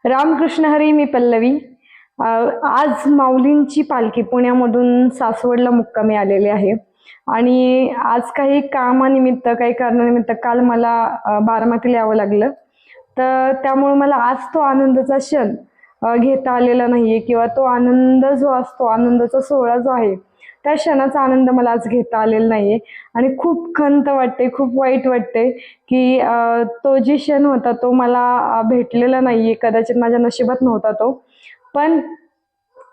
रामकृष्ण हरी. मी पल्लवी. आज माऊलींची पालखी पुण्यामधून सासवडला मुक्कामी आलेली आहे आणि आज काही कामानिमित्त काही कारणानिमित्त काल मला बारामतीला यावं लागलं. तर त्यामुळे मला आज तो आनंदाचा क्षण घेता आलेला नाहीये किंवा तो आनंद जो असतो, आनंदाचा सोहळा जो आहे, त्या क्षणाचा आनंद मला आज घेता आलेला नाहीये आणि खूप खंत वाटते, खूप वाईट वाटते की तो जे क्षण होता तो मला भेटलेला नाहीये. कदाचित माझ्या नशिबात नव्हता तो. पण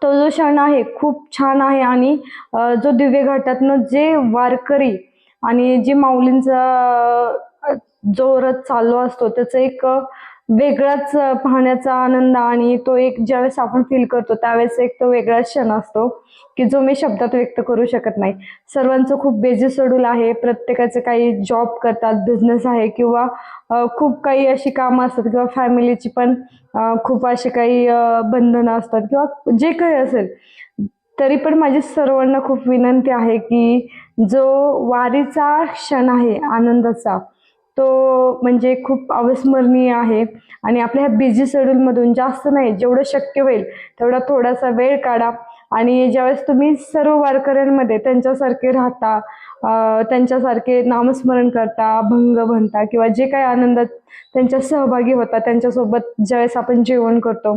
तो जो क्षण आहे खूप छान आहे आणि जो दिव्य घाटातनं जे वारकरी आणि जे माऊलींचा जो रथ चालू असतो त्याचं एक वेगळाच पाहण्याचा आनंद आणि तो एक ज्यावेळेस आपण फील करतो त्यावेळेस एक तो वेगळाच क्षण असतो की जो मी शब्दात व्यक्त करू शकत नाही. सर्वांचं खूप बिझी शेड्यूल आहे. प्रत्येकाचे काही जॉब करतात, बिझनेस आहे किंवा खूप काही अशी कामं असतात किंवा फॅमिलीची पण खूप अशी काही बंधनं असतात किंवा जे काही असेल. तरी पण माझी सर्वांना खूप विनंती आहे की जो वारीचा क्षण आहे आनंदाचा, तो म्हणजे खूप अविस्मरणीय आहे आणि आपल्या ह्या बिझी शेड्यूलमधून जास्त नाही, जेवढं शक्य होईल तेवढा थोडासा वेळ काढा आणि ज्यावेळेस तुम्ही सर्व वारकऱ्यांमध्ये त्यांच्यासारखे राहता, त्यांच्यासारखे नामस्मरण करता, अभंग म्हणता किंवा जे काही आनंदात त्यांच्या सहभागी होता, त्यांच्यासोबत ज्यावेळेस आपण जेवण करतो,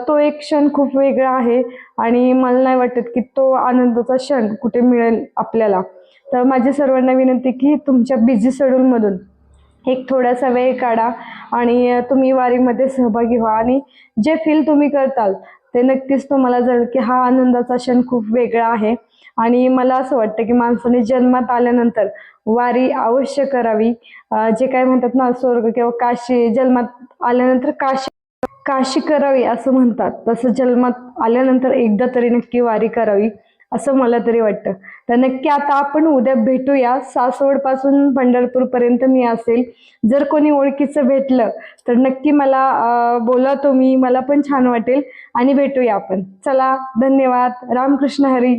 तो एक क्षण खूप वेगळा आहे आणि मला नाही वाटत की तो आनंदाचा क्षण कुठे मिळेल आपल्याला. तर माझी सर्वांना विनंती की तुमच्या बिझी शेड्यूलमधून एक थोडासा वेळ काढा आणि तुम्ही वारीमध्ये सहभागी व्हा आणि जे फील तुम्ही करताल ते नक्कीच तुम्हाला जाणवेल की हा आनंदाचा क्षण खूप वेगळा आहे. आणि मला असं वाटतं की माणसाने जन्मात आल्यानंतर वारी अवश्य करावी. जे काय म्हणतात ना, स्वर्ग किंवा काशी, जन्मात आल्यानंतर काशी काशी करावी असं म्हणतात, तसं जन्मात आल्यानंतर एकदा तरी नक्की वारी करावी असं मला तरी वाटतं. तर नक्की आता आपण उद्या भेटूया. सासवड पासून पंढरपूर पर्यंत मी असेल. जर कोणी ओळखीचं भेटलं तर नक्की मला बोला तुम्ही, मला पण छान वाटेल आणि भेटूया आपण. चला, धन्यवाद. रामकृष्ण हरी.